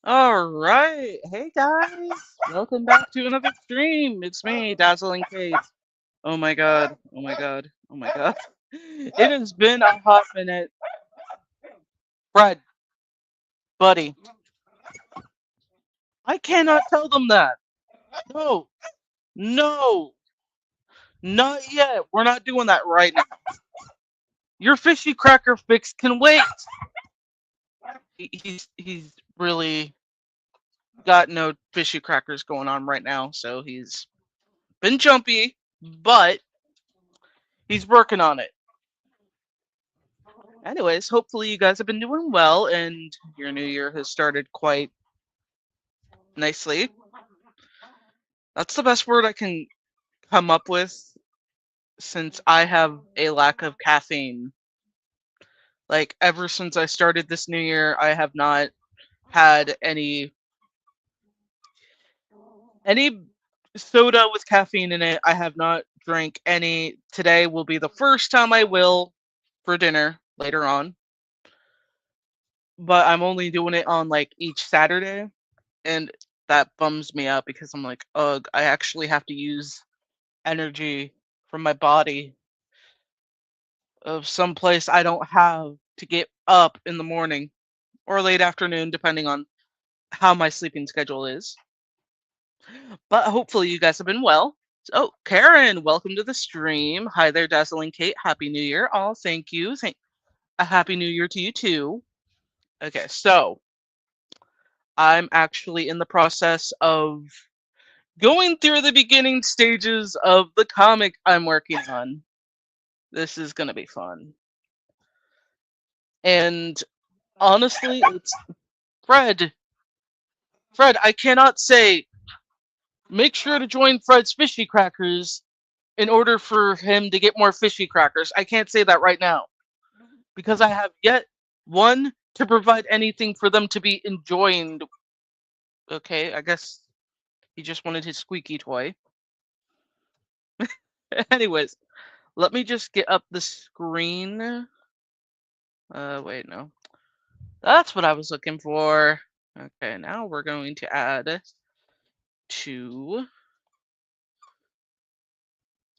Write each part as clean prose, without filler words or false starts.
All right. Hey guys. Welcome back to another stream. It's me, Dazzling Kate. Oh my god. Oh my god. Oh my god. It has been a hot minute. Fred, buddy, I cannot tell them that. No. No. Not yet. We're not doing that right now. Your fishy cracker fix can wait. He's really got no fishy crackers going on right now, so he's been jumpy, but he's working on it. Anyways, hopefully you guys have been doing well and your new year has started quite nicely. That's the best word I can come up with since I have a lack of caffeine. Like, ever since I started this new year, I have not had any soda with caffeine in it. I have not drank any. Today will be the first time I will for dinner later on. But I'm only doing it on like each Saturday. And that bums me out because I'm like, ugh, I actually have to use energy from my body of some place I don't have to get up in the morning or late afternoon, depending on how my sleeping schedule is. But hopefully you guys have been well. Oh, Karen, welcome to the stream. Hi there, Dazzling Kate. Happy New Year. Oh, thank you. A Happy New Year to you too. Okay, so I'm actually in the process of going through the beginning stages of the comic I'm working on. This is gonna be fun. And honestly, it's Fred. Fred, I cannot say make sure to join Fred's Fishy Crackers in order for him to get more fishy crackers. I can't say that right now because I have yet one to provide anything for them to be enjoying. Okay, I guess he just wanted his squeaky toy. Anyways, let me just get up the screen. Wait, no. That's what I was looking for. Okay, now we're going to add two.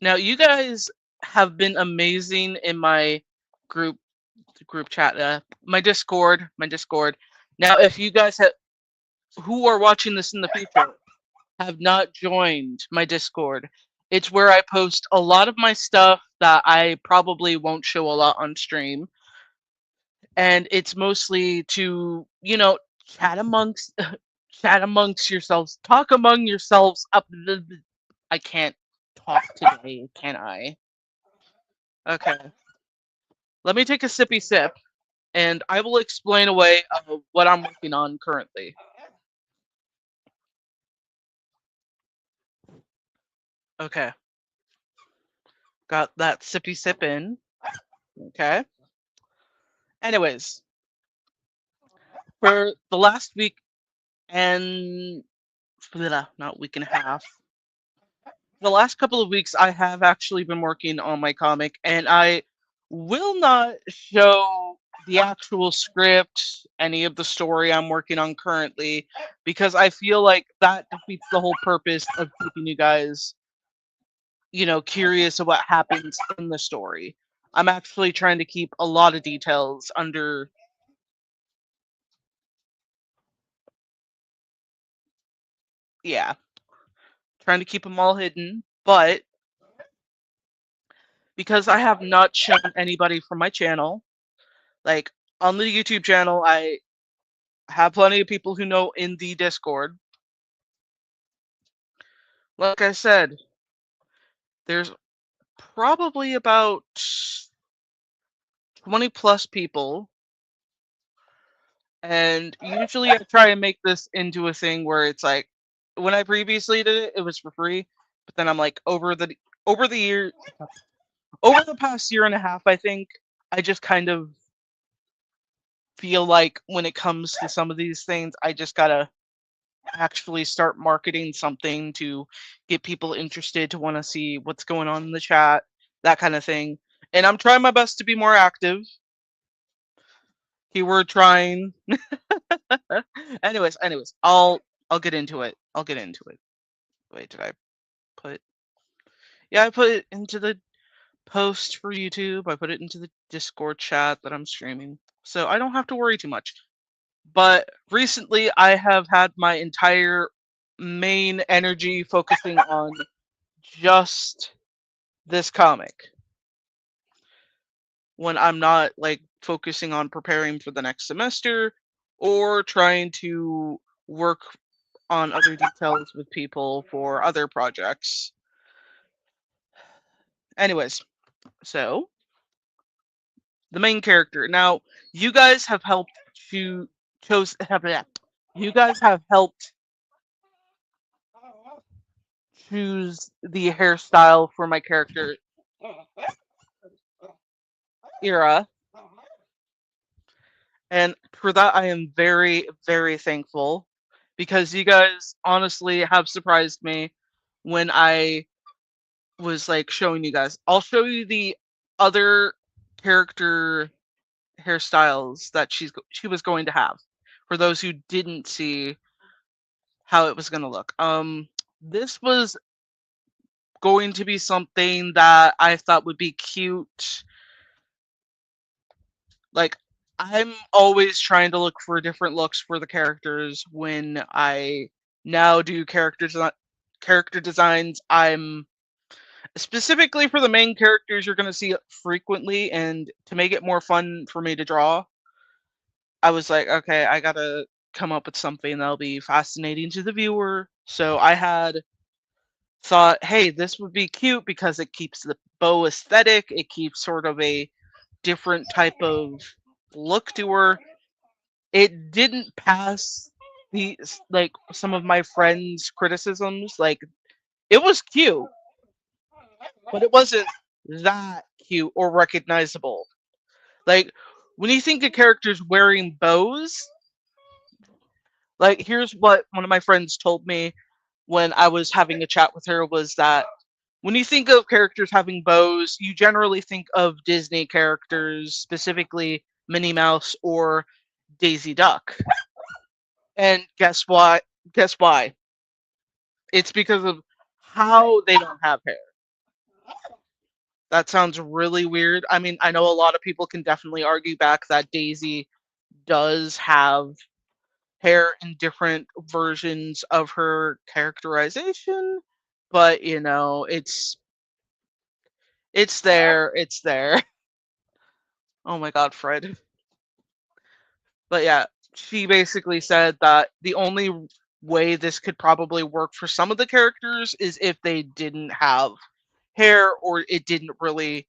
Now you guys have been amazing in my group chat, my Discord. Now, if you guys who are watching this in the future have not joined my Discord, it's where I post a lot of my stuff that I probably won't show a lot on stream, and it's mostly to chat amongst chat amongst yourselves, talk among yourselves. I can't talk today, can I? Okay. Let me take a sippy sip, and I will explain away what I'm working on currently. Okay. Got that sippy sip in. Okay. Anyways, for the last week and not week and a half, the last couple of weeks, I have actually been working on my comic, and I will not show the actual script, any of the story I'm working on currently, because I feel like that defeats the whole purpose of keeping you guys, curious of what happens in the story. I'm actually trying to keep a lot of details under, yeah, trying to keep them all hidden, but because I have not shown anybody from my channel, like on the YouTube channel, I have plenty of people who know in the Discord. Like I said, there's probably about 20 plus people, and usually I try and make this into a thing where it's like when I previously did it, it was for free, but then I'm like over the year over the past year and a half, I think I just kind of feel like when it comes to some of these things, I just gotta actually start marketing something to get people interested to want to see what's going on in the chat, that kind of thing. And I'm trying my best to be more active. Keyword trying. anyways, I'll get into it. I'll get into it. Wait, did I put? Yeah, I put it into the post for YouTube. I put it into the Discord chat that I'm streaming, so I don't have to worry too much. But recently, I have had my entire main energy focusing on just this comic when I'm not like focusing on preparing for the next semester or trying to work on other details with people for other projects. Anyways, so the main character. Now, you guys have helped to chose you guys have helped choose the hairstyle for my character era, and for that I am very, very thankful because you guys honestly have surprised me when I was like showing you guys. I'll show you the other character hairstyles that she was going to have for those who didn't see how it was going to look. This was going to be something that I thought would be cute. Like, I'm always trying to look for different looks for the characters when I now do character designs. I'm specifically for the main characters you're going to see it frequently, and to make it more fun for me to draw, I was like, okay, I got to come up with something that'll be fascinating to the viewer. So I had thought, hey, this would be cute because it keeps the bow aesthetic. It keeps sort of a different type of look to her. It didn't pass the like some of my friends' criticisms. Like, it was cute, but it wasn't that cute or recognizable. Like, when you think of characters wearing bows, like, here's what one of my friends told me when I was having a chat with her was that when you think of characters having bows, you generally think of Disney characters, specifically Minnie Mouse or Daisy Duck. And guess what? Guess why? It's because of how they don't have hair. That sounds really weird. I mean, I know a lot of people can definitely argue back that Daisy does have hair in different versions of her characterization, but it's there, it's there. Oh my god, Fred. But yeah, she basically said that the only way this could probably work for some of the characters is if they didn't have hair, or it didn't really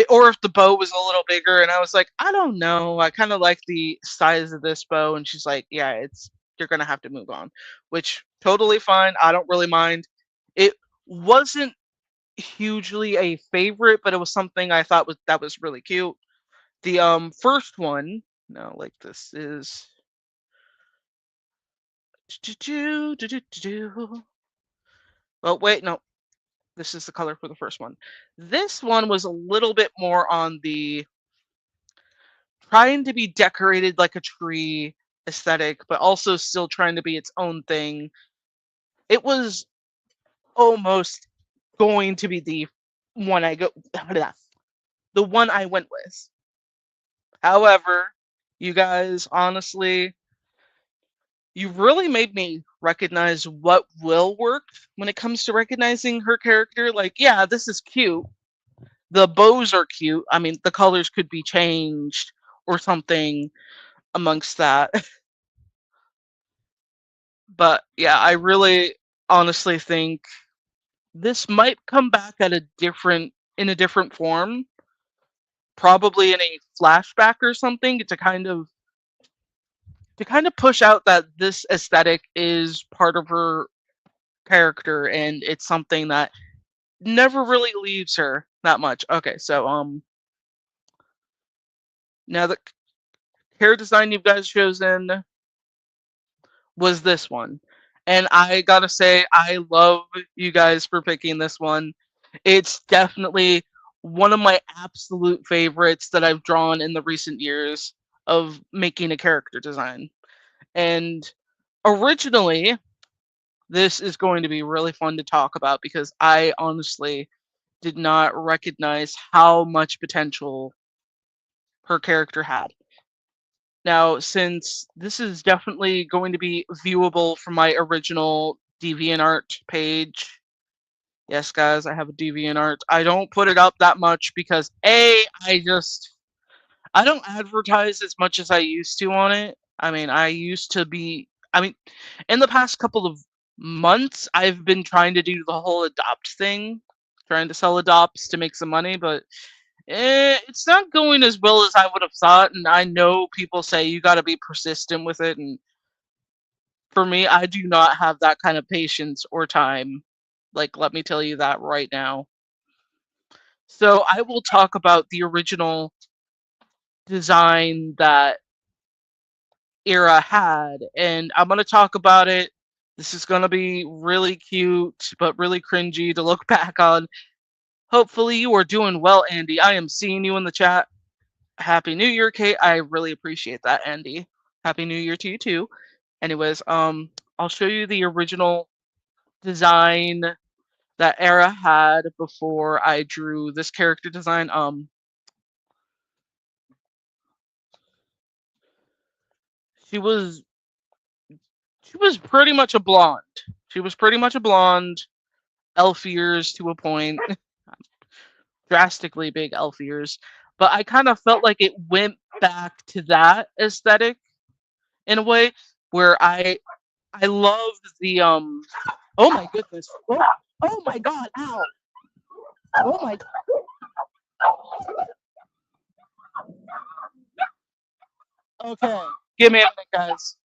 or if the bow was a little bigger. And I was like, I don't know, I kind of like the size of this bow. And she's like, yeah, it's you're gonna have to move on, which totally fine. I don't really mind. It wasn't hugely a favorite, but it was something I thought was really cute. The first one, no, like this is oh wait, no, this is the color for the first one. This one was a little bit more on the trying to be decorated like a tree aesthetic, but also still trying to be its own thing. It was almost going to be the one I go the one I went with. However, you guys, honestly, you really made me recognize what will work when it comes to recognizing her character. Like, yeah, this is cute. The bows are cute. I mean, the colors could be changed or something amongst that. But yeah, I really honestly think this might come back at in a different form, probably in a flashback or something to kind of push out that this aesthetic is part of her character, and it's something that never really leaves her that much. Okay, so now the hair design you guys chosen was this one. And I gotta say, I love you guys for picking this one. It's definitely one of my absolute favorites that I've drawn in the recent years. of making a character design. And originally, this is going to be really fun to talk about because I honestly did not recognize how much potential her character had. Now, since this is definitely going to be viewable from my original DeviantArt page, yes, guys, I have a DeviantArt. I don't put it up that much because I don't advertise as much as I used to on it. I mean, I mean, in the past couple of months, I've been trying to do the whole adopt thing, trying to sell adopts to make some money, but it's not going as well as I would have thought. And I know people say you got to be persistent with it, and for me, I do not have that kind of patience or time. Like, let me tell you that right now. So I will talk about the original design that Era had, and I'm gonna talk about it. This is gonna be really cute, but really cringy to look back on. Hopefully, you are doing well, Andy. I am seeing you in the chat. Happy New Year, Kate. I really appreciate that, Andy. Happy New Year to you too. Anyways, I'll show you the original design that Era had before I drew this character design. She was she was pretty much a blonde. She was pretty much a blonde, elf ears to a point, drastically big elf ears. But I kind of felt like it went back to that aesthetic in a way where I loved the oh my goodness. Oh my god, ow. Oh my okay. Give me a minute, guys.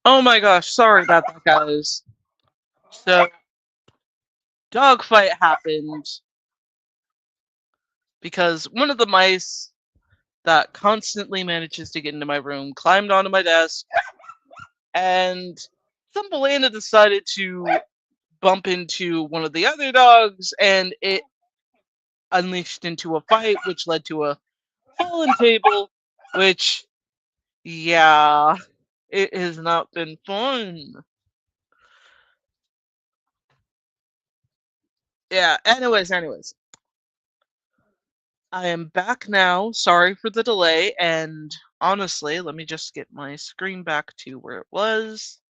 Oh my gosh, sorry about that, guys. So, dogfight happened because one of the mice that constantly manages to get into my room climbed onto my desk, and Thumbelina decided to bump into one of the other dogs, and it unleashed into a fight, which led to a fallen table, which, yeah, it has not been fun. Yeah, anyways. I am back now. Sorry for the delay, and honestly, let me just get my screen back to where it was.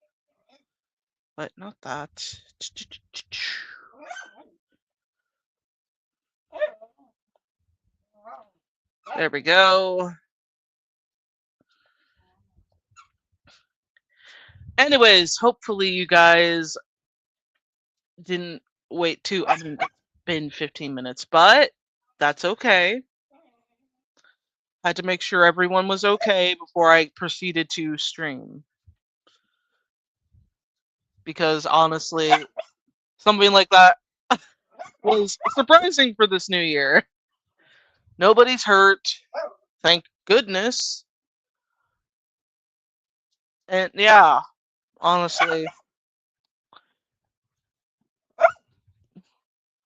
But not that. There we go. Anyways, hopefully you guys didn't wait too. I mean, it's been 15 minutes, but that's okay. I had to make sure everyone was okay before I proceeded to stream. Because honestly, something like that was surprising for this new year. Nobody's hurt, thank goodness. And yeah, honestly,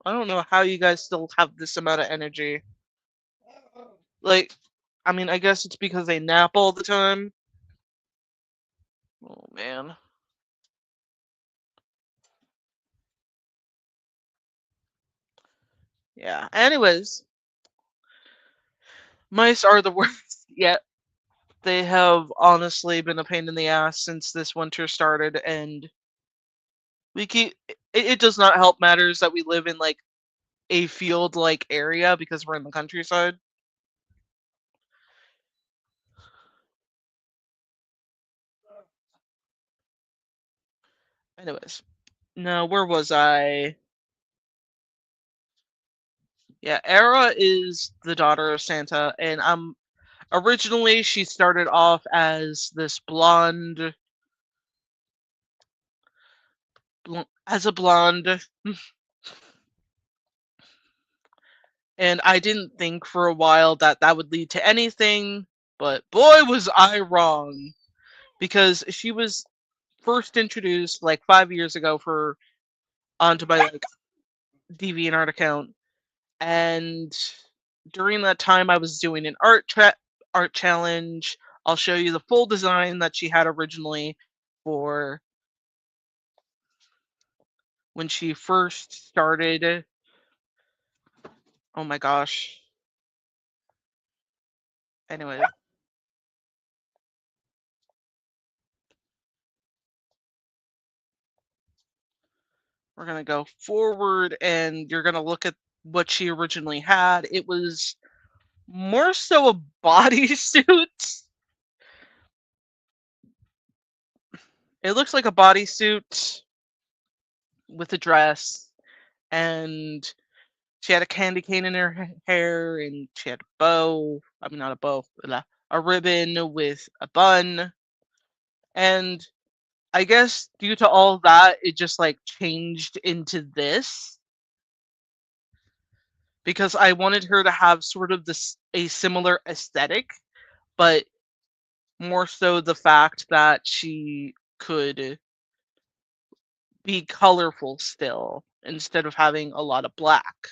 I don't know how you guys still have this amount of energy. Like, I mean, I guess it's because they nap all the time. Oh man. Yeah. Anyways, mice are the worst yet. They have honestly been a pain in the ass since this winter started, and we keep it does not help matters that we live in like a field like area because we're in the countryside. Anyways, no, where was I? Yeah, Era is the daughter of Santa, and originally she started off as this blonde, as a blonde, and I didn't think for a while that that would lead to anything, but boy was I wrong, because she was first introduced like 5 years ago for onto my like DeviantArt account, and during that time I was doing an art challenge. I'll show you the full design that she had originally for when she first started. Oh my gosh. Anyway, we're gonna go forward and you're gonna look at what she originally had. It was more so a bodysuit. It looks like a bodysuit with a dress, and she had a candy cane in her hair, and she had a bow. I mean, not a bow, but a ribbon with a bun. And I guess due to all that, it just like changed into this because I wanted her to have sort of this a similar aesthetic, but more so the fact that she could be colorful still instead of having a lot of black.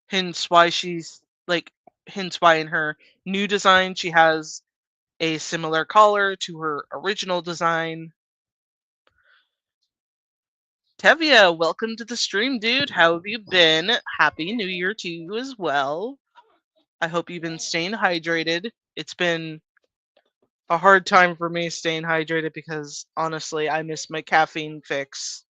Hence why she's like, hence why in her new design she has a similar collar to her original design. Tevia, welcome to the stream, dude. How have you been? Happy New Year to you as well. I hope you've been staying hydrated. It's been a hard time for me staying hydrated because honestly, I miss my caffeine fix.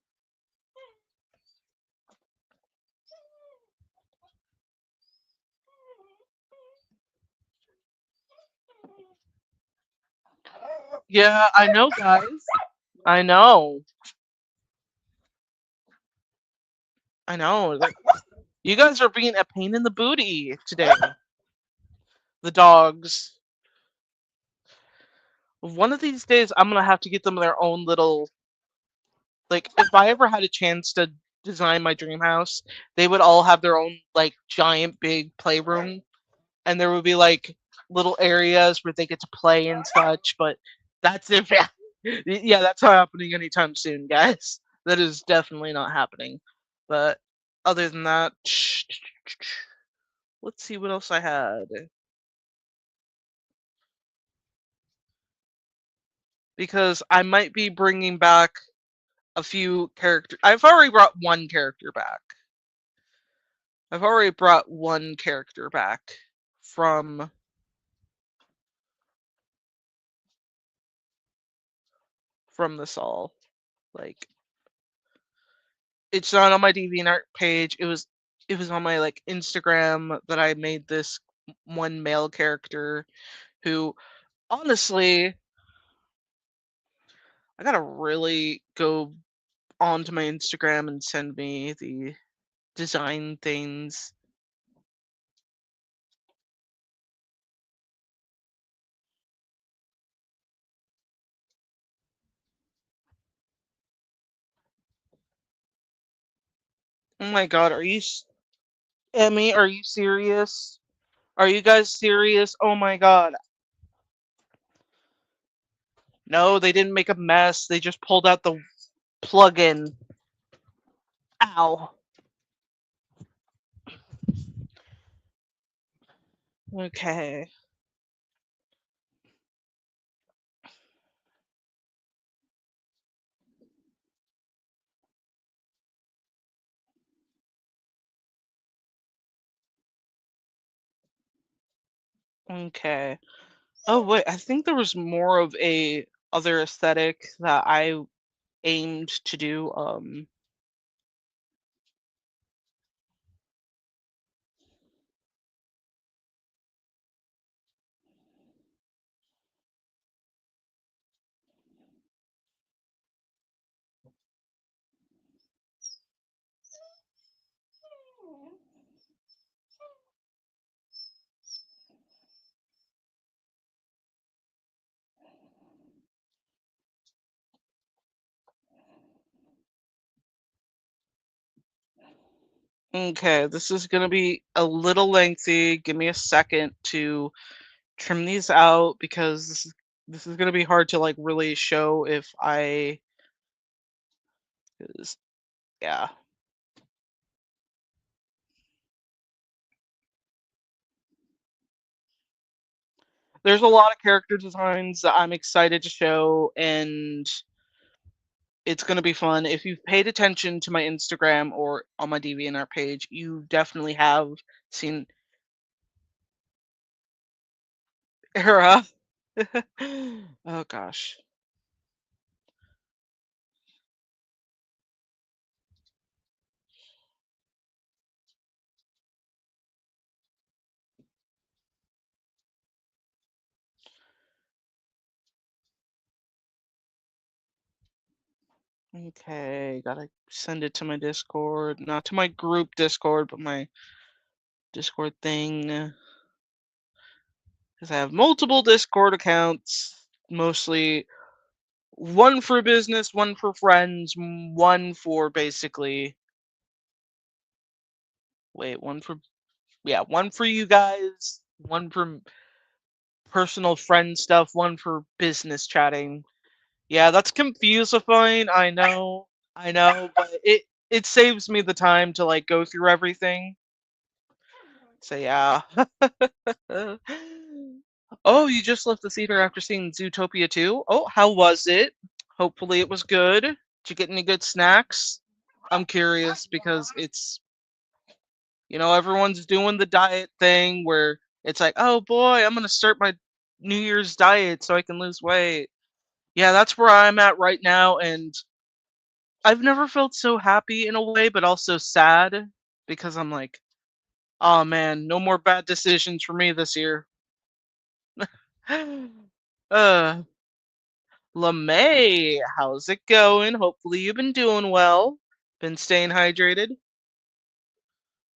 Yeah, I know, guys. I know. I know. Like, you guys are being a pain in the booty today. The dogs. One of these days, I'm gonna have to get them their own little, like, if I ever had a chance to design my dream house, they would all have their own, like, giant big playroom, and there would be, like, little areas where they get to play and such, but that's if yeah, that's not happening anytime soon, guys. That is definitely not happening. But other than that, let's see what else I had. Because I might be bringing back a few characters. I've already brought one character back. I've already brought one character back from this all. Like, it's not on my DeviantArt page. It was on my like Instagram that I made this one male character who, honestly, I gotta really go onto my Instagram and send me the design things. Oh my god, Emmy, are you serious? Are you guys serious? Oh my god. No, they didn't make a mess. They just pulled out the plug-in. Ow. Okay. Okay. Oh wait, I think there was more of a other aesthetic that I aimed to do. Okay, this is gonna be a little lengthy. Give me a second to trim these out because this is gonna be hard to like really show if I 'cause- yeah. There's a lot of character designs that I'm excited to show, and it's gonna be fun. If you've paid attention to my Instagram or on my DeviantArt page, you definitely have seen Era. Oh gosh. Okay, gotta send it to my Discord. Not to my group Discord, but my Discord thing. Because I have multiple Discord accounts, mostly one for business, one for friends, one for basically. Wait, one for. Yeah, one for you guys, one for personal friend stuff, one for business chatting. Yeah, that's confusifying. I know, but it saves me the time to like go through everything. So yeah. Oh, you just left the theater after seeing Zootopia 2? Oh, how was it? Hopefully it was good. Did you get any good snacks? I'm curious because it's, everyone's doing the diet thing where it's like, oh boy, I'm gonna start my New Year's diet so I can lose weight. Yeah, that's where I'm at right now, and I've never felt so happy in a way, but also sad because I'm like, oh man, no more bad decisions for me this year. uh, LeMay, how's it going? Hopefully you've been doing well. Been staying hydrated.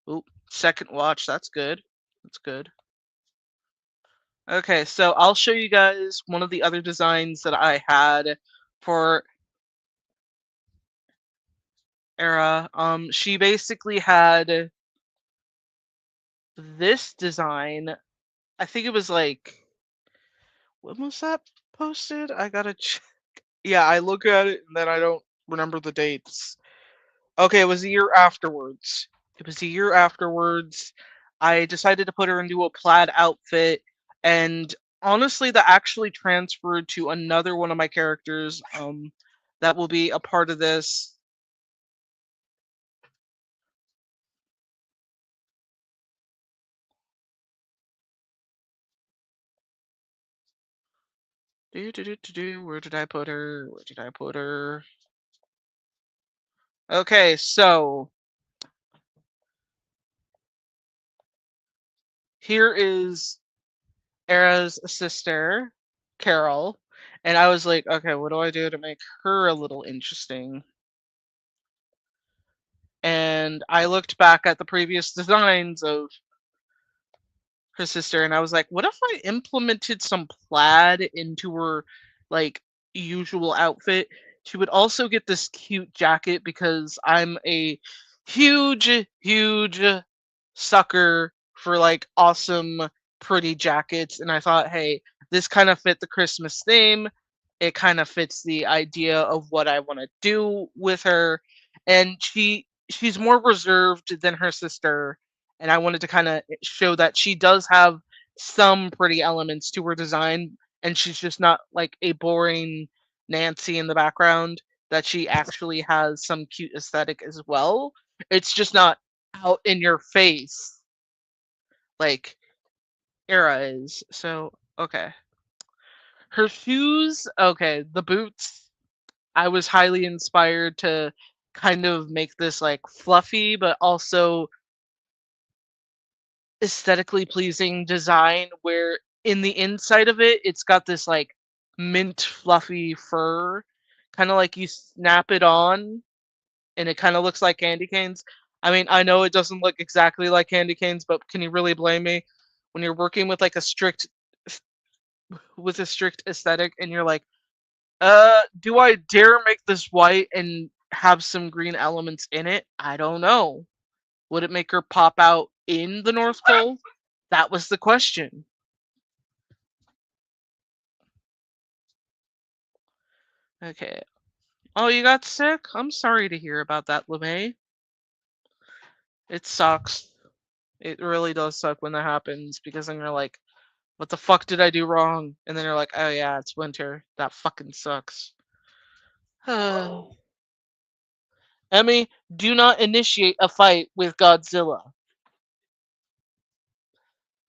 Oop, second watch, that's good. That's good. Okay, so I'll show you guys one of the other designs that I had for Era. She basically had this design. I think it was like, when was that posted? I gotta check. Yeah, I look at it and then I don't remember the dates. Okay, it was a year afterwards. It was a year afterwards. I decided to put her into a plaid outfit, and honestly, that actually transferred to another one of my characters. That will be a part of this. Where did I put her? Where did I put her? Okay, so here is Era's sister, Carol, and I was like, okay, what do I do to make her a little interesting? And I looked back at the previous designs of her sister, and I was like, what if I implemented some plaid into her like usual outfit? She would also get this cute jacket because I'm a huge sucker for like awesome pretty jackets, and I thought, hey, this kind of fit the Christmas theme. It kind of fits the idea of what I want to do with her, and she's more reserved than her sister, and I wanted to kind of show that she does have some pretty elements to her design, and she's just not like a boring Nancy in the background. That she actually has some cute aesthetic as well. It's just not out in your face like Era is. So okay, her shoes. Okay, the boots. I was highly inspired to kind of make this like fluffy, but also aesthetically pleasing design where in the inside of it it's got this like mint fluffy fur, kind of like you snap it on and it kind of looks like candy canes. I mean, I know it doesn't look exactly like candy canes, but can you really blame me when you're working with like a strict aesthetic and you're like, do I dare make this white and have some green elements in it? I don't know. Would it make her pop out in the North Pole? That was the question. Okay. Oh, you got sick? I'm sorry to hear about that, LeMay. It sucks. It really does suck when that happens because then you're like, what the fuck did I do wrong? And then you're like, oh yeah, it's winter. That fucking sucks. Emmy, do not initiate a fight with Godzilla.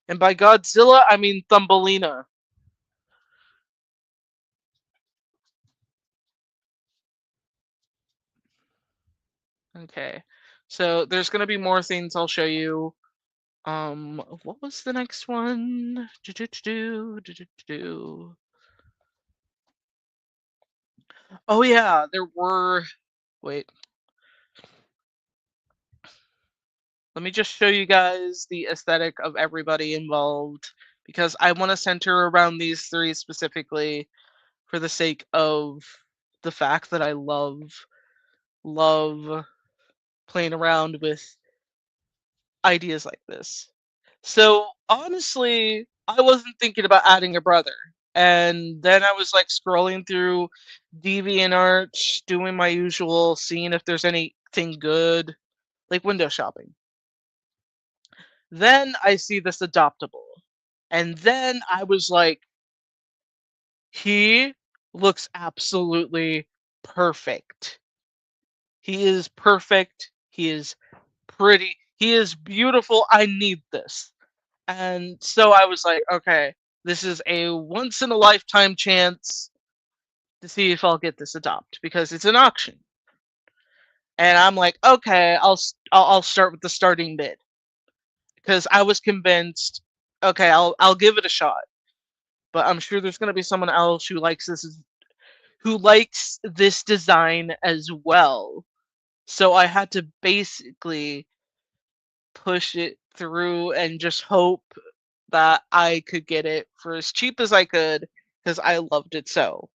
And by Godzilla, I mean Thumbelina. Okay. So there's gonna be more things I'll show you. What was the next one? Oh yeah, there were. Wait, let me just show you guys the aesthetic of everybody involved because I want to center around these three specifically for the sake of the fact that I love playing around with ideas like this. So honestly, I wasn't thinking about adding a brother. And then I was like scrolling through DeviantArt, doing my usual, seeing if there's anything good, like window shopping. Then I see this adoptable. And then I was like, he looks absolutely perfect. He is perfect. He is pretty. He is beautiful. I need this. And so I was like, okay, this is a once in a lifetime chance to see if I'll get this adopt because it's an auction. And I'm like, okay, I'll start with the starting bid because I was convinced, okay, I'll give it a shot. But I'm sure there's gonna be someone else who likes this design as well. So I had to basically push it through and just hope that I could get it for as cheap as I could because I loved it so.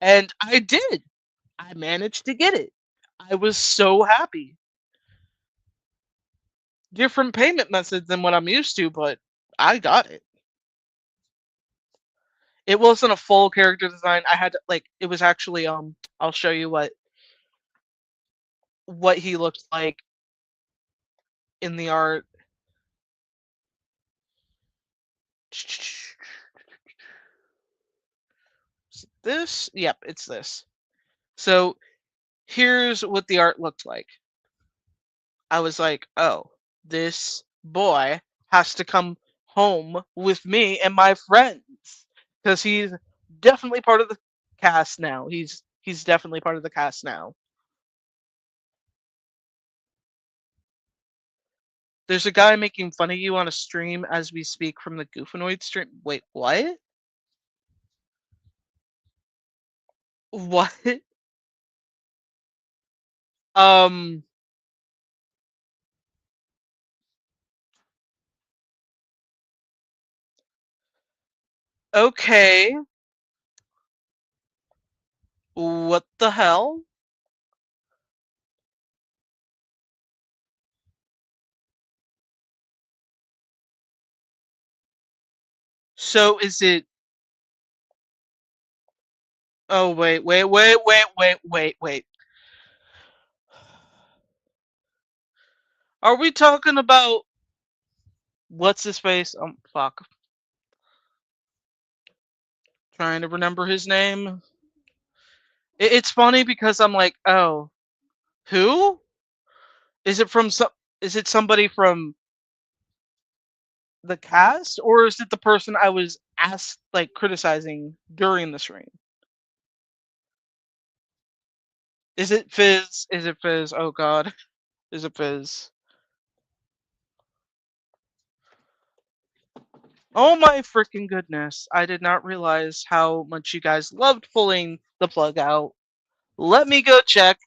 And I did. I managed to get it. I was so happy. Different payment methods than what I'm used to, but I got it. It wasn't a full character design. I had to, like, it was actually I'll show you what he looked like in the art. This? Yep, it's this. So here's what the art looked like. I was like, oh, this boy has to come home with me and my friends because he's definitely part of the cast now. He's definitely part of the cast now. There's a guy making fun of you on a stream as we speak from the Goofanoid stream. Wait, what? What? Um, okay. What the hell? So is it? Oh, wait. Are we talking about what's his face? Fuck. Trying to remember his name. It's funny because I'm like, oh, who? Is it from some? Is it somebody from the cast, or is it the person I was asked, like, criticizing during the stream? Is it Fizz? Is it Fizz? Oh God, is it Fizz? Oh my freaking goodness! I did not realize how much you guys loved pulling the plug out. Let me go check.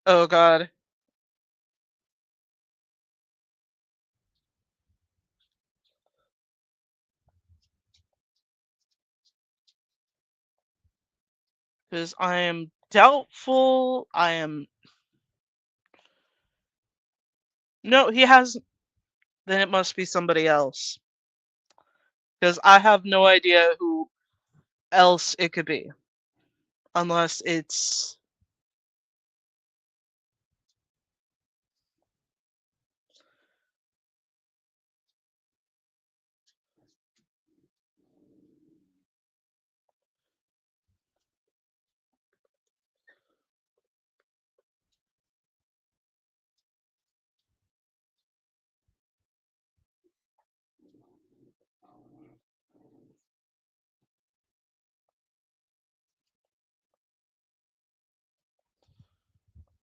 Oh God. Because I am doubtful. I am. No, he has. Then it must be somebody else. Because I have no idea who else it could be. Unless it's.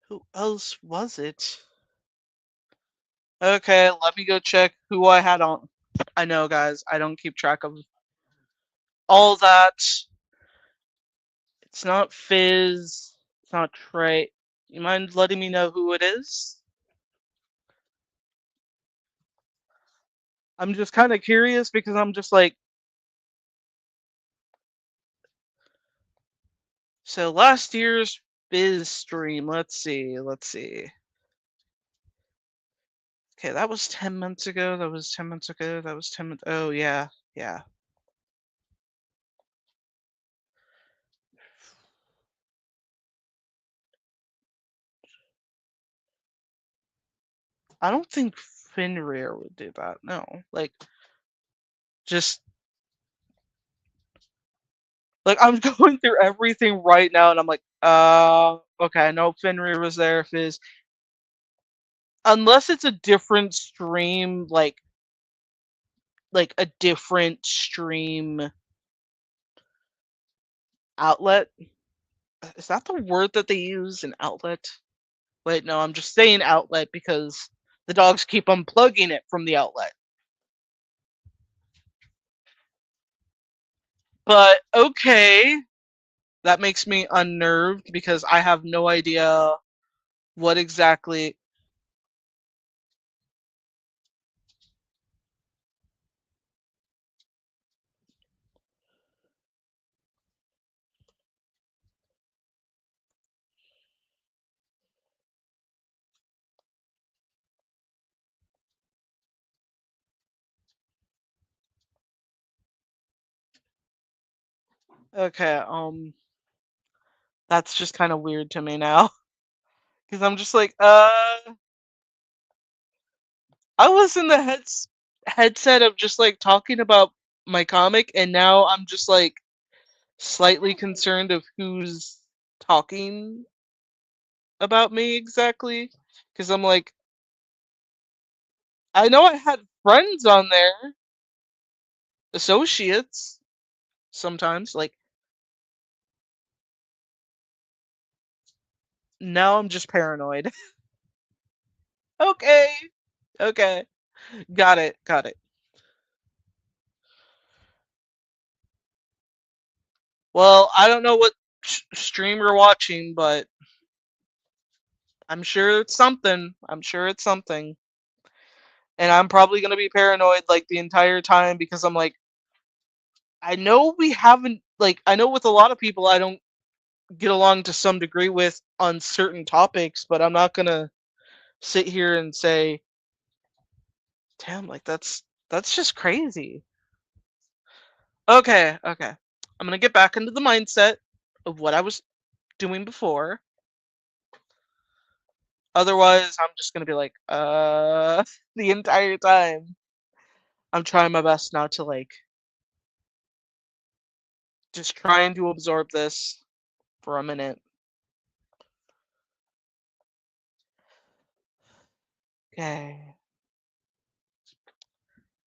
Who else was it? Okay, let me go check who I had on. I know, guys, I don't keep track of all that. It's not Fizz. It's not Trey. You mind letting me know who it is? I'm just kind of curious because I'm just like. So last year's Fizz stream. Let's see. Okay, that was 10 months ago. That was 10 months ago. That was 10 months. Oh, yeah. Yeah. I don't think Fenrir would do that. No. Like, just. Like, I'm going through everything right now, and I'm like, okay, I know Fenrir was there. Fizz. Unless it's a different stream, like a different stream outlet. Is that the word that they use? An outlet? Wait, no, I'm just saying outlet because the dogs keep unplugging it from the outlet. But okay, that makes me unnerved because I have no idea What exactly? Okay, that's just kind of weird to me now. Because I'm just like, I was in the headset of just like talking about my comic, and now I'm just like slightly concerned of who's talking about me exactly. Because I'm like, I know I had friends on there, associates sometimes. Like, now I'm just paranoid. Okay, okay, got it, got it. Well, I don't know what stream you're watching, but I'm sure it's something. I'm sure it's something. And I'm probably going to be paranoid like the entire time because I'm like, I know we haven't, like, I know with a lot of people I don't get along to some degree with on certain topics, but I'm not going to sit here and say, damn, like, that's just crazy. Okay, okay. I'm going to get back into the mindset of what I was doing before. Otherwise, I'm just going to be like, the entire time. I'm trying my best not to, like, just trying to absorb this for a minute. Okay.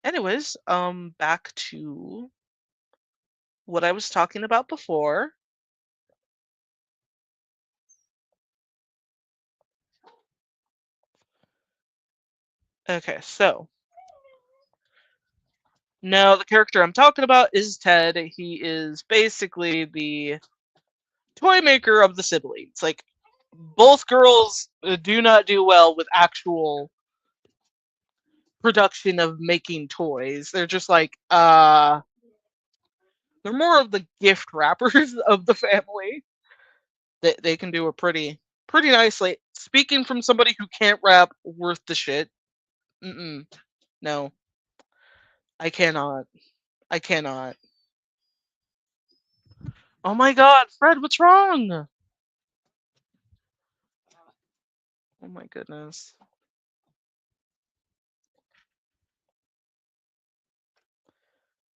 Anyways, back to what I was talking about before. Okay, so now the character I'm talking about is Ted. He is basically the toy maker of the siblings. Like, both girls do not do well with actual production of making toys. They're just like, they're more of the gift wrappers of the family. They can do a pretty nicely. Speaking from somebody who can't rap worth the shit. Mm-mm. No, I cannot. I cannot. Oh my god, Fred, what's wrong? Oh my goodness.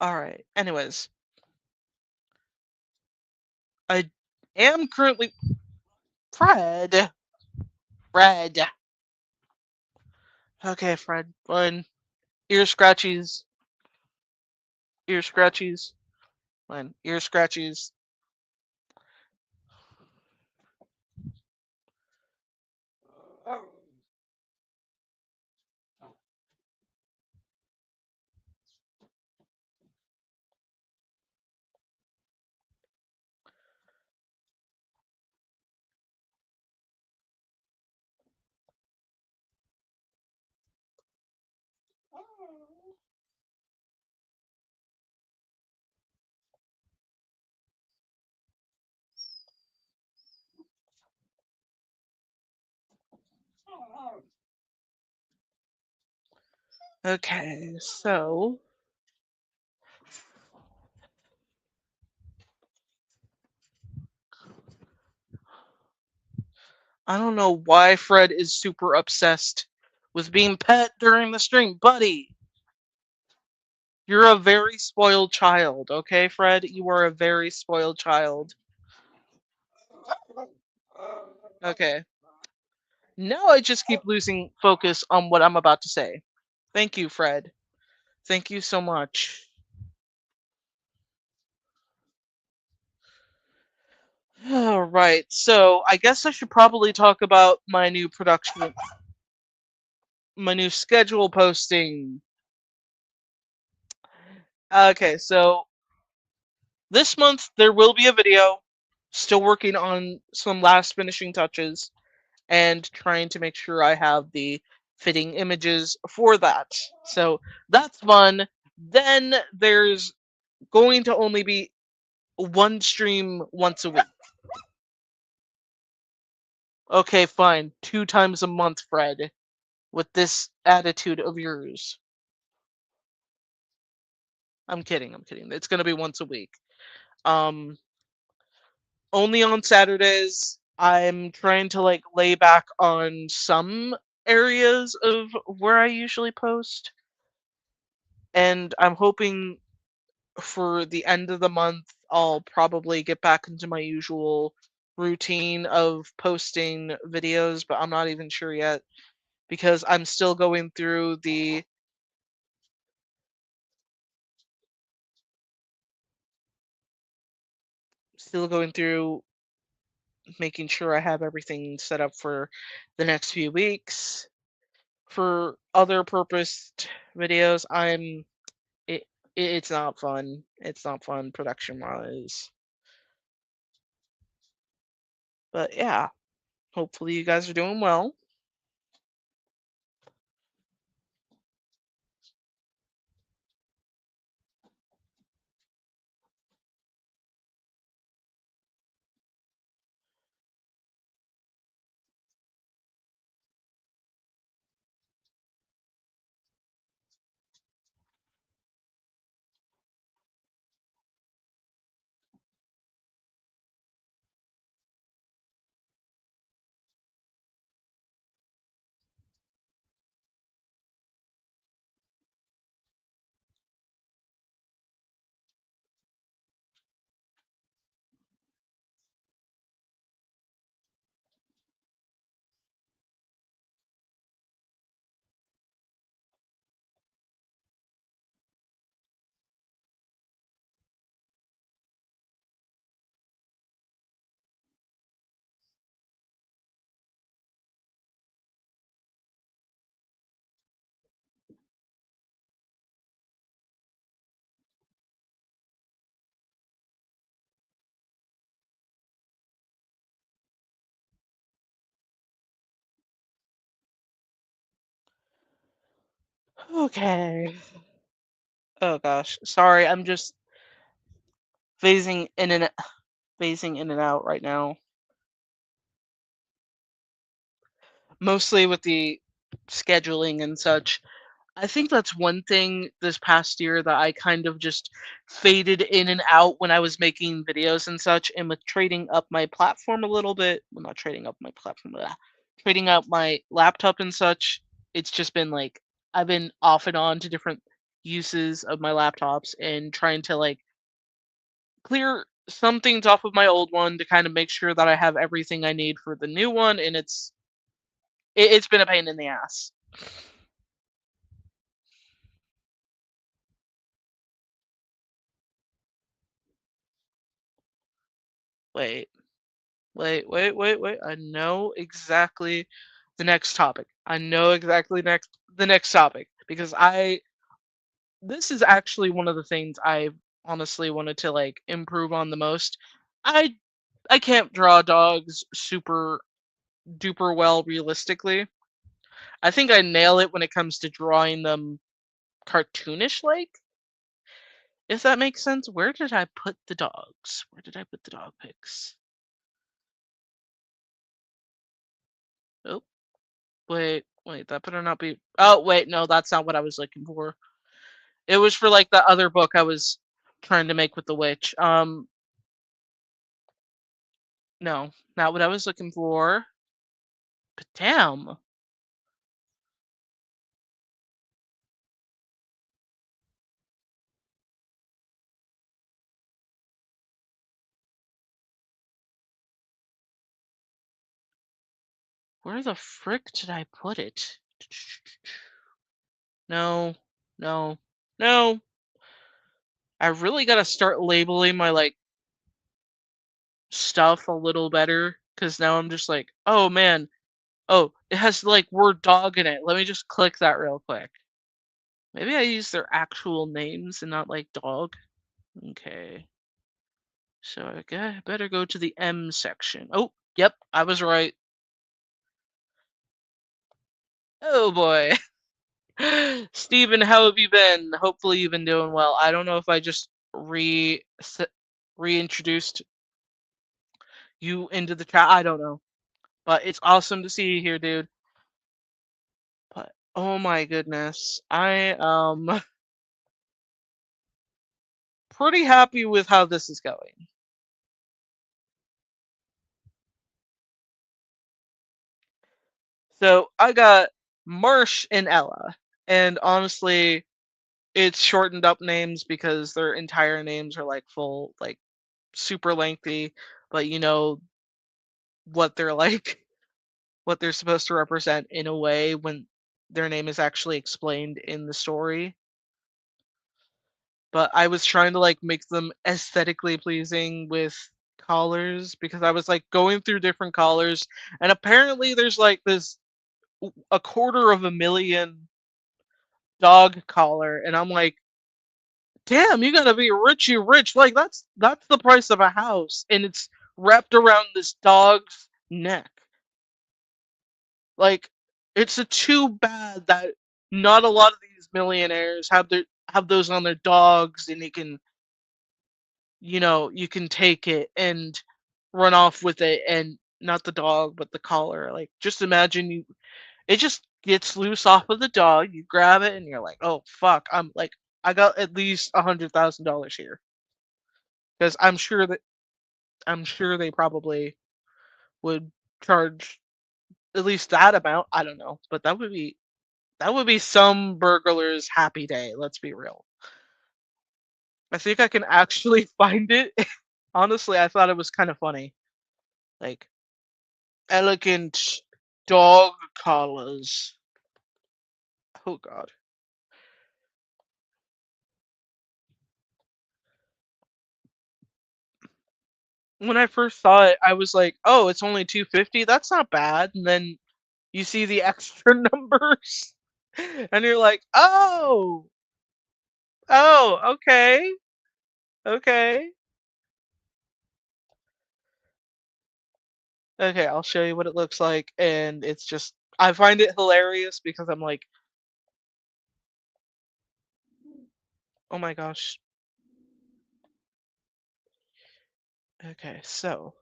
Alright, anyways. I am currently. Fred! Fred! Okay, Fred, fine. Ear scratchies. Ear scratchies. Fine. Ear scratchies. Okay, so. I don't know why Fred is super obsessed with being pet during the stream. Buddy, you're a very spoiled child, okay, Fred? You are a very spoiled child. Okay. Now I just keep losing focus on what I'm about to say. Thank you, Fred. Thank you so much. All right, so I guess I should probably talk about my new schedule posting. Okay, so this month there will be a video. Still working on some last finishing touches. and trying to make sure I have the fitting images for that. So that's fun. Then there's going to only be one stream once a week. Okay, fine. 2 times a month, Fred, with this attitude of yours. I'm kidding, I'm kidding. It's gonna be once a week. Um, Only on Saturdays. I'm trying to like lay back on some areas of where I usually post, and I'm hoping for the end of the month I'll probably get back into my usual routine of posting videos, but I'm not even sure yet because I'm still going through making sure I have everything set up for the next few weeks. For other purposed videos, it, it's not fun. It's not fun production wise. But yeah, hopefully you guys are doing well. Okay. Oh gosh, sorry. I'm just phasing in and phasing in and out right now. Mostly with the scheduling and such. I think that's one thing this past year that I kind of just faded in and out when I was making videos and such, and with trading up my platform a little bit, well, not trading up my platform, trading up my laptop and such, it's just been like I've been off and on to different uses of my laptops and trying to like clear some things off of my old one to kind of make sure that I have everything I need for the new one, and it's been a pain in the ass. Wait. Wait. I know exactly the next topic. I know exactly the next topic because I this is actually one of the things I honestly wanted to like improve on the most. I I can't draw dogs super duper well realistically. I think I nail it when it comes to drawing them cartoonish like, if that makes sense. Where did I put the dogs? Where did I put the dog pics? Oh, wait, that better not be. Oh, wait, no, that's not what I was looking for. It was for like the other book I was trying to make with the witch. No, not what I was looking for. But damn, where the frick did I put it? No, no, no. I really gotta start labeling my like stuff a little better because now I'm just like, oh man, oh, it has like word dog in it. Let me just click that real quick. Maybe I use their actual names and not like dog. Okay. So I better go to the M section. Oh, yep, I was right. Oh boy. Steven, how have you been? Hopefully you've been doing well. I don't know if I just reintroduced you into the chat. I don't know. But it's awesome to see you here, dude. But oh my goodness. I pretty happy with how this is going. So I got Marsh and Ella. And honestly, it's shortened up names because their entire names are like full, like super lengthy, but you know what they're like, what they're supposed to represent in a way when their name is actually explained in the story. But I was trying to like make them aesthetically pleasing with collars because I was like going through different collars, and apparently there's like this a quarter of a million dog collar, and I'm like, damn, you gotta be richy rich. Like that's the price of a house, and it's wrapped around this dog's neck. Like, it's a too bad that not a lot of these millionaires have those on their dogs, and you can take it and run off with it, and not the dog but the collar. Like, just imagine it just gets loose off of the dog, you grab it, and you're like, oh fuck, I got at least $100,000 here, because I'm sure they probably would charge at least that amount. I don't know, but that would be some burglar's happy day, let's be real. I think I can actually find it. Honestly, I thought it was kind of funny. Like, elegant dog collars. Oh god. When I first saw it, I was like, "Oh, it's only 250. That's not bad." And then you see the extra numbers and you're like, "Oh, oh, okay. Okay. Okay, I'll show you what it looks like." And it's just I find it hilarious because I'm like, "Oh my gosh." Okay, so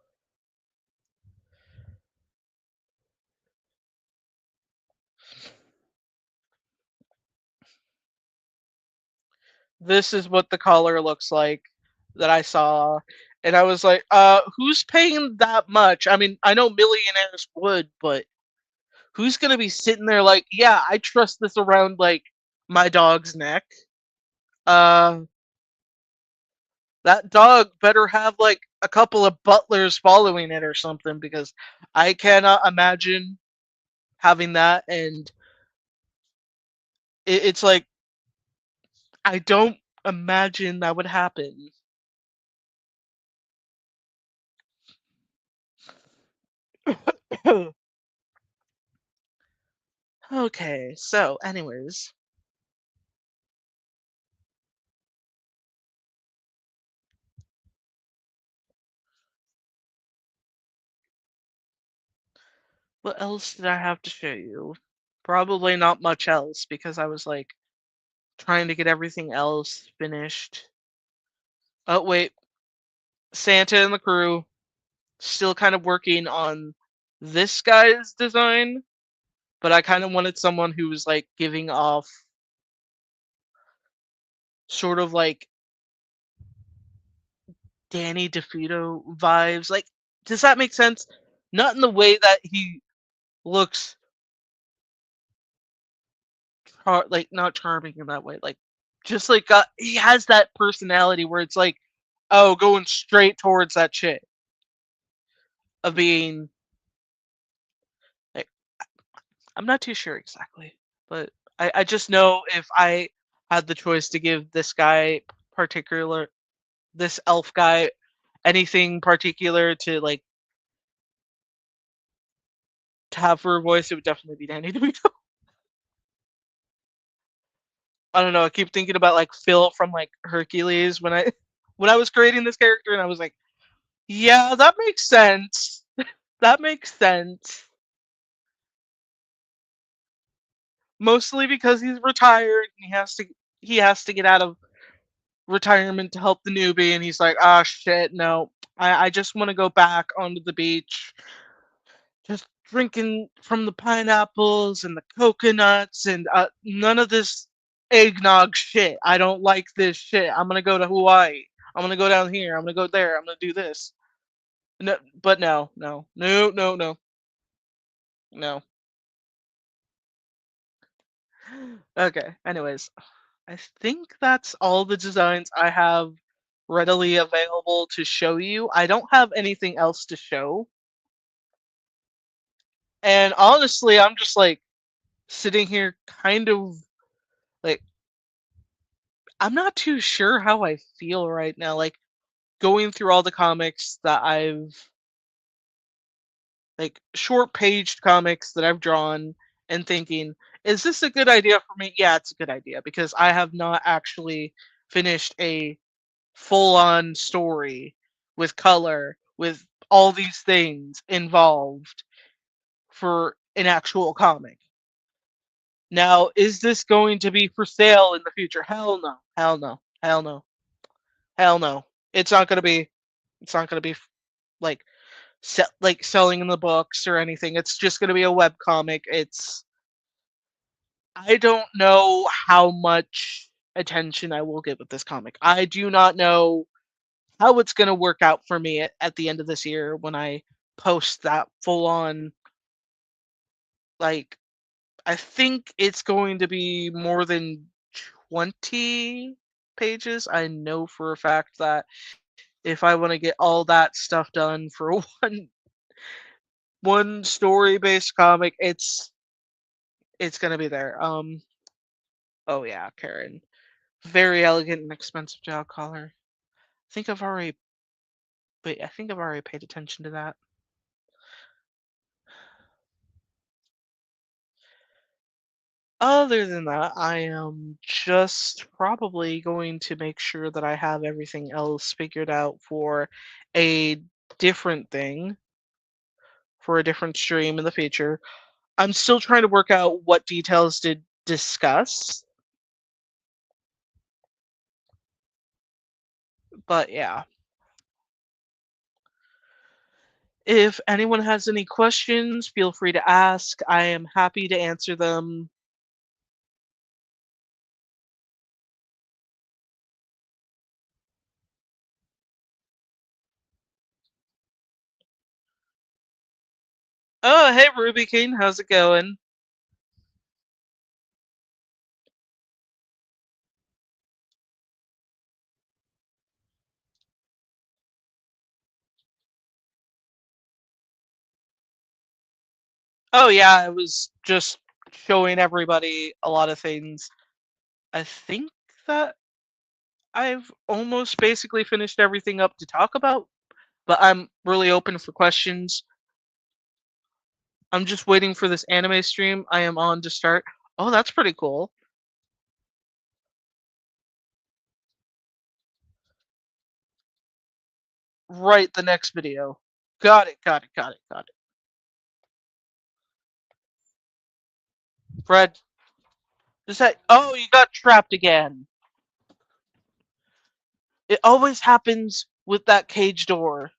this is what the collar looks like that I saw. And I was like, who's paying that much? I mean, I know millionaires would, but who's gonna be sitting there like, yeah, I trust this around like my dog's neck? Uh, that dog better have like a couple of butlers following it or something, because I cannot imagine having that. And it's like, I don't imagine that would happen. Okay, so anyways, what else did I have to show you? Probably not much else, because I was like trying to get everything else finished. Oh wait, Santa and the crew still kind of working on this guy's design, but I kind of wanted someone who was like giving off sort of like Danny DeVito vibes. Like, does that make sense? Not in the way that he looks like not charming in that way. Like, just like he has that personality where it's like, oh, going straight towards that chick of being like, I'm not too sure exactly, but I just know if I had the choice to give this elf guy anything particular to like to have for a voice, it would definitely be Danny DeVito. I don't know. I keep thinking about like Phil from like Hercules when I when I was creating this character, and I was like, yeah, that makes sense. That makes sense. mostly because he's retired and he has to get out of retirement to help the newbie, and he's like, ah, shit, no, I just want to go back onto the beach, just drinking from the pineapples and the coconuts and none of this eggnog shit. I don't like this shit. I'm gonna go to Hawaii. I'm gonna go down here. I'm gonna go there. I'm gonna do this. No, but no, no, no, no, no, no. Okay. Anyways, I think that's all the designs I have readily available to show you. I don't have anything else to show. And honestly, I'm just like sitting here kind of like I'm not too sure how I feel right now. Like going through all the comics that I've like short paged comics that I've drawn and thinking, is this a good idea for me? Yeah, it's a good idea because I have not actually finished a full on story with color, with all these things involved for an actual comic. Now, is this going to be for sale in the future? Hell no. Hell no. Hell no. Hell no. It's not going to be. It's not going to be like like selling in the books or anything. It's just going to be a web comic. It's I don't know how much attention I will get with this comic. I do not know how it's going to work out for me at the end of this year when I post that full on like I think it's going to be more than 20 pages. I know for a fact that if I want to get all that stuff done for one story based comic, it's gonna be there. Oh yeah, Karen. Very elegant and expensive dog collar. I think I've already Wait, I think I've already paid attention to that. Other than that, I am just probably going to make sure that I have everything else figured out for a different thing, for a different stream in the future. I'm still trying to work out what details to discuss, but yeah. If anyone has any questions, feel free to ask. I am happy to answer them. Oh, hey Ruby King, how's it going? Oh yeah, I was just showing everybody a lot of things. I think that I've almost basically finished everything up to talk about, but I'm really open for questions. I'm just waiting for this anime stream I am on to start. Oh, that's pretty cool. Right, the next video. Got it, got it, got it, got it. Fred, is that? Oh, you got trapped again. It always happens with that cage door.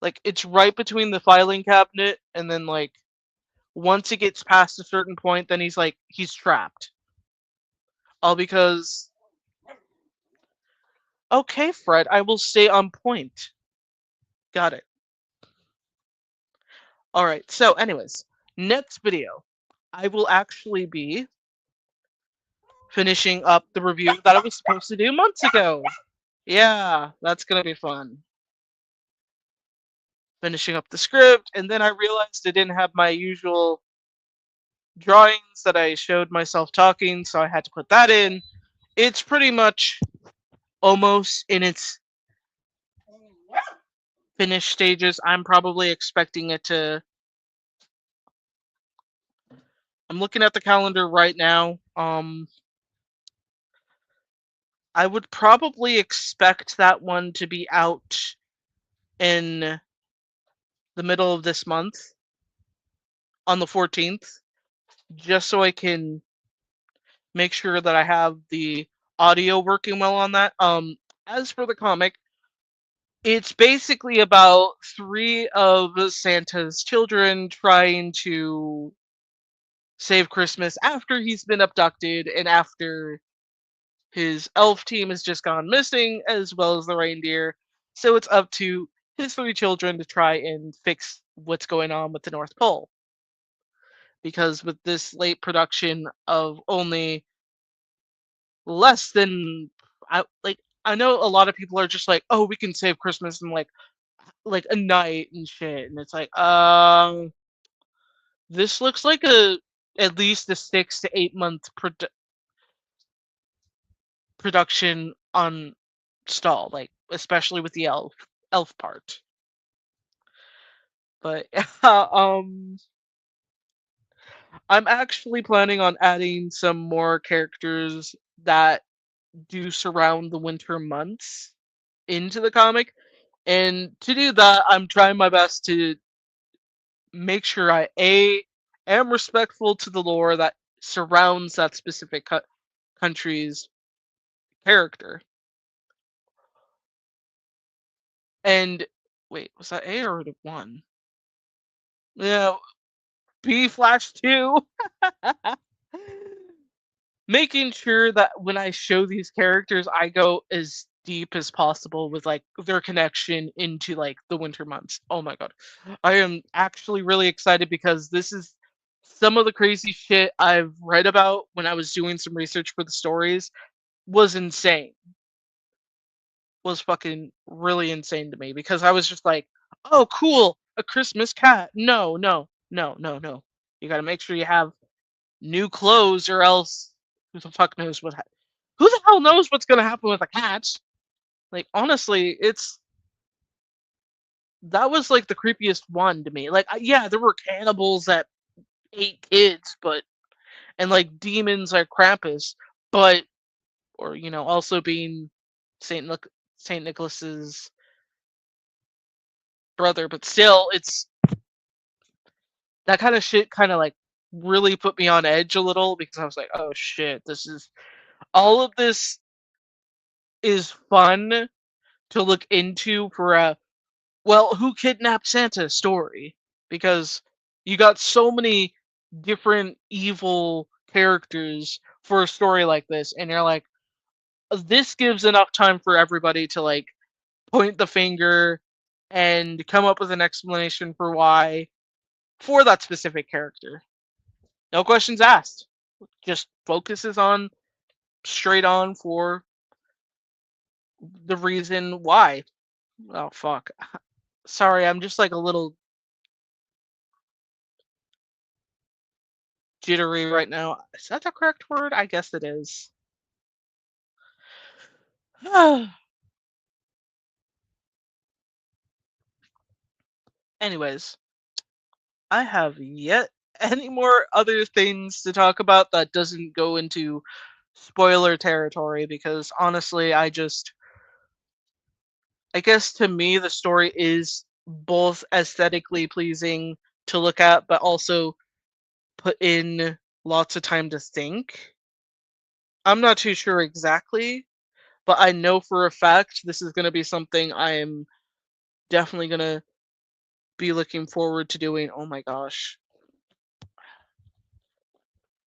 Like, it's right between the filing cabinet, and then, like, once it gets past a certain point, then he's trapped. All because. Okay, Fred, I will stay on point. Got it. Alright, so, anyways, next video, I will actually be finishing up the review that I was supposed to do months ago. Yeah, that's gonna be fun. Finishing up the script, and then I realized I didn't have my usual drawings that I showed myself talking, so I had to put that in. It's pretty much almost in its finished stages. I'm probably expecting it to. I'm looking at the calendar right now. I would probably expect that one to be out in the middle of this month on the 14th. just so I can make sure that I have the audio working well on that. As for the comic, it's basically about three of Santa's children trying to save Christmas after he's been abducted and after his elf team has just gone missing, as well as the reindeer. So it's up to his three children to try and fix what's going on with the North Pole. Because with this late production of only less than I know a lot of people are just like, oh, we can save Christmas in like a night and shit, and it's like, this looks like a at least a 6 to 8 month production on stall, like especially with the elf part. But I'm actually planning on adding some more characters that do surround the winter months into the comic. And to do that, I'm trying my best to make sure I am respectful to the lore that surrounds that specific country's character. And wait, was that A or the one? Yeah, B Flash 2. Making sure that when I show these characters, I go as deep as possible with like their connection into like the winter months. Oh my god. I am actually really excited because this is some of the crazy shit I've read about when I was doing some research for the stories was insane. Was fucking really insane to me because I was just like, "Oh, cool, a Christmas cat." No, no, no, no, no. You got to make sure you have new clothes or else who the fuck knows who the hell knows what's gonna happen with a cat? Like honestly, it's that was like the creepiest one to me. Like yeah, there were cannibals that ate kids, but and like demons like Krampus, but or also being Saint Nicholas's brother, but still, it's that kind of shit kind of like really put me on edge a little because I was like, oh shit, this is all of this is fun to look into for a well, who kidnapped Santa story because you got so many different evil characters for a story like this, and you're like, this gives enough time for everybody to like point the finger and come up with an explanation for why for that specific character. No questions asked. Just focuses on straight on for the reason why. Oh fuck. Sorry, I'm just like a little jittery right now. Is that the correct word? I guess it is. Anyways, I have yet any more other things to talk about that doesn't go into spoiler territory because honestly, I guess to me the story is both aesthetically pleasing to look at, but also put in lots of time to think. I'm not too sure exactly, but I know for a fact this is going to be something I'm definitely going to be looking forward to doing. Oh my gosh.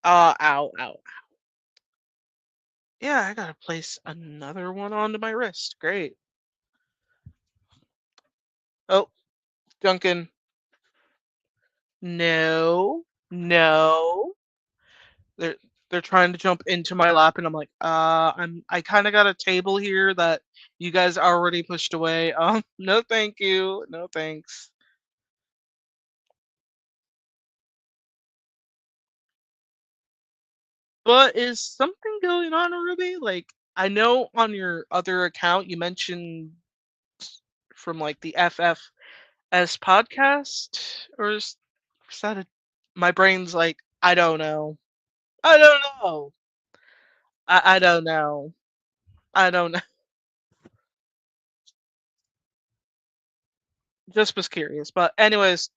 Ow, ow. Yeah, I gotta place another one onto my wrist. Great. Oh, Duncan. No, no. They're they're trying to jump into my lap, and I'm like, I kind of got a table here that you guys already pushed away. No, thank you. No, thanks. But is something going on, Ruby? Like, I know on your other account you mentioned from like the FFS podcast, or is that a? My brain's like, I don't know. I don't know. I don't know. I don't know. Just was curious. But anyways,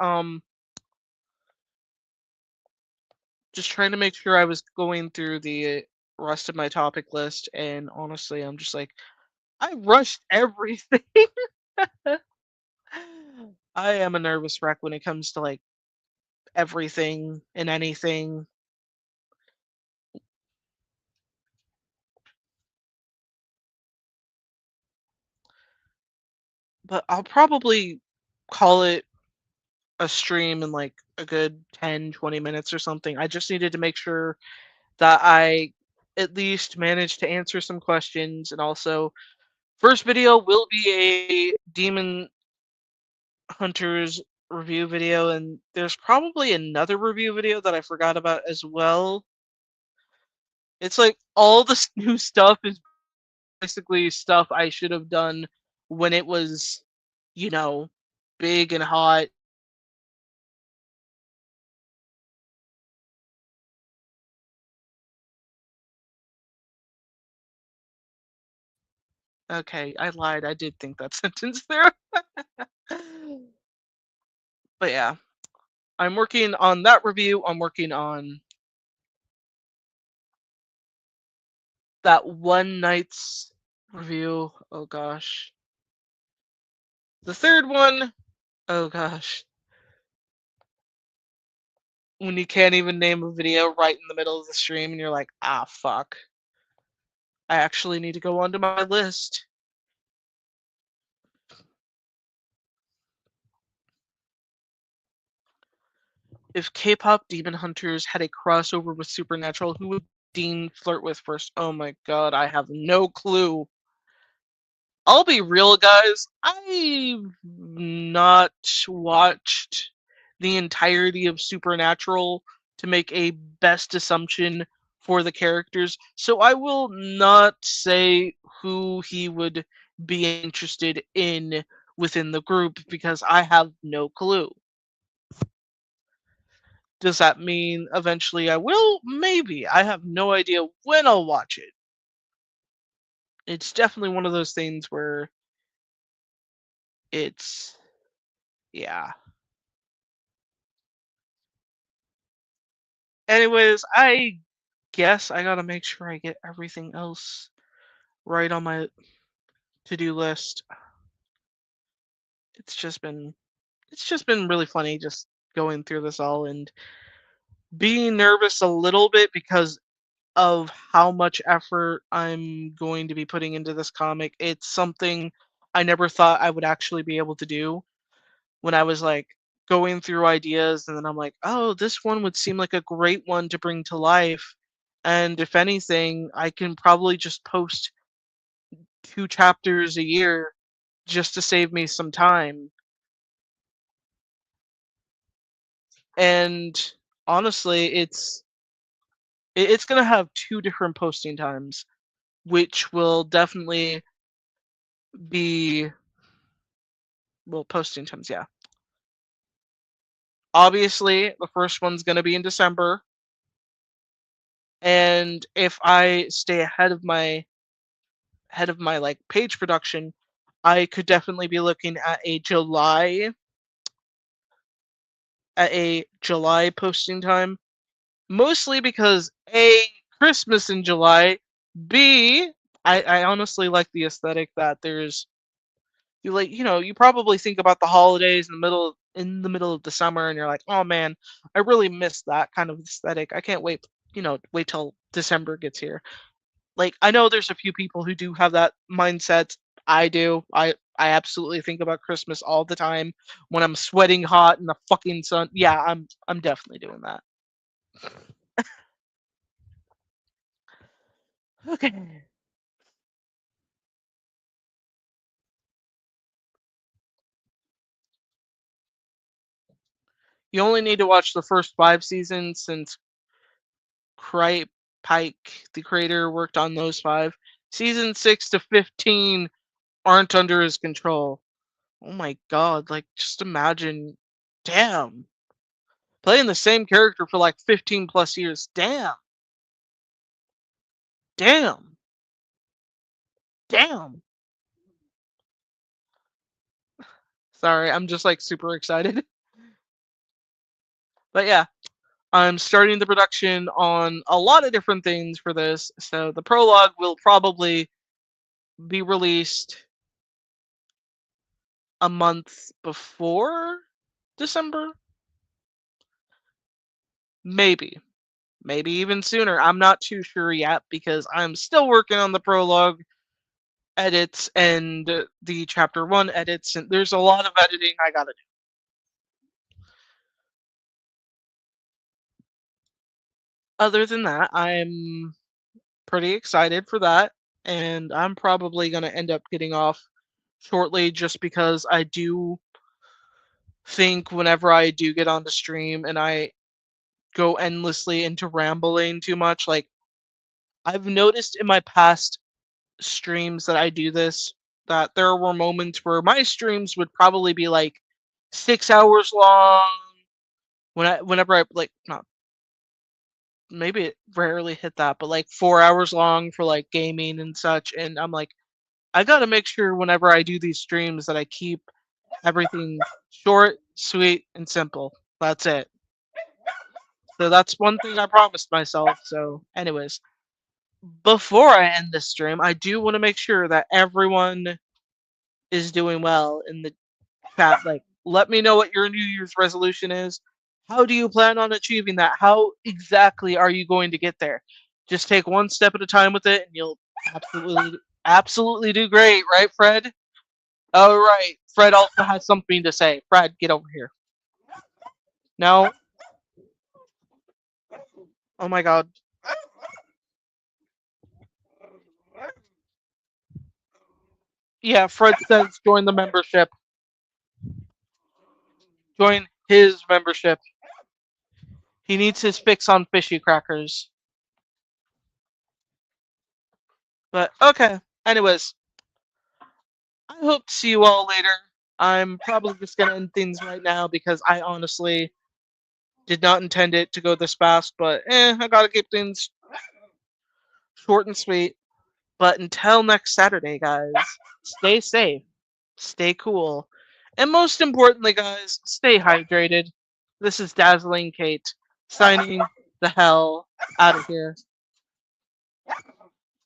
Just trying to make sure I was going through the rest of my topic list, and honestly, I'm just like, I rushed everything. I am a nervous wreck when it comes to like everything and anything, but I'll probably call it a stream in like a good 10-20 minutes or something. I just needed to make sure that I at least managed to answer some questions, and also first video will be a Demon Hunters review video, and there's probably another review video that I forgot about as well. It's like all this new stuff is basically stuff I should have done when it was, you know, big and hot. Okay, I lied. I did think that sentence there. But yeah, I'm working on that review. I'm working on that one night's review. Oh gosh. The third one, oh gosh. When you can't even name a video right in the middle of the stream and you're like, ah, fuck. I actually need to go onto my list. If K-pop Demon Hunters had a crossover with Supernatural, who would Dean flirt with first? Oh my god, I have no clue. I'll be real, guys. I've not watched the entirety of Supernatural to make a best assumption for the characters, so I will not say who he would be interested in within the group because I have no clue. Does that mean eventually I will? Maybe. I have no idea when I'll watch it. It's definitely one of those things where it's, yeah. Anyways, I guess I gotta make sure I get everything else right on my to-do list. It's just been it's just been really funny just going through this all and being nervous a little bit because of how much effort I'm going to be putting into this comic. It's something I never thought I would actually be able to do when I was like going through ideas, and then I'm like, oh, this one would seem like a great one to bring to life. And if anything, I can probably just post 2 chapters a year just to save me some time. And honestly, it's gonna have 2 different posting times, which will definitely be, well, posting times, yeah. Obviously, the first one's gonna be in December, and if I stay ahead of my like page production, I could definitely be looking at a July posting time, mostly because A, Christmas in July, B, I honestly like the aesthetic that there's, you probably think about the holidays in the middle of the summer and you're like, oh man, I really miss that kind of aesthetic. I can't wait till December gets here. Like, I know there's a few people who do have that mindset. I do. I absolutely think about Christmas all the time when I'm sweating hot in the fucking sun. Yeah, I'm definitely doing that. Okay. You only need to watch the first 5 seasons since Cripe Pike, the creator, worked on those 5. Season 6 to 15 aren't under his control. Oh my god, like just imagine, damn. Playing the same character for like 15 plus years. Damn. Damn. Damn. Sorry, I'm just like super excited. But yeah, I'm starting the production on a lot of different things for this, so the prologue will probably be released a month before December. Maybe. Maybe even sooner. I'm not too sure yet because I'm still working on the prologue edits and the chapter 1 edits, and there's a lot of editing I gotta do. Other than that, I'm pretty excited for that, and I'm probably gonna end up getting off shortly just because I do think whenever I do get on the stream and I go endlessly into rambling too much, like I've noticed in my past streams that I do this, that there were moments where my streams would probably be like 6 hours long. Whenever I like not maybe it rarely hit that, but like 4 hours long for like gaming and such. And I'm like, I gotta make sure whenever I do these streams that I keep everything short, sweet, and simple. That's it. So that's one thing I promised myself. So, anyways, before I end this stream, I do want to make sure that everyone is doing well in the chat. Like, let me know what your New Year's resolution is. How do you plan on achieving that? How exactly are you going to get there? Just take one step at a time with it, and you'll absolutely do great, right, Fred? All right. Fred also has something to say. Fred, get over here. No. Oh my God. Yeah, Fred says join the membership. Join his membership. He needs his fix on fishy crackers. But okay. Anyways, I hope to see you all later. I'm probably just gonna end things right now because I honestly did not intend it to go this fast, but I gotta keep things short and sweet. But until next Saturday, guys, stay safe, stay cool, and most importantly, guys, stay hydrated. This is Dazzling Kate signing the hell out of here.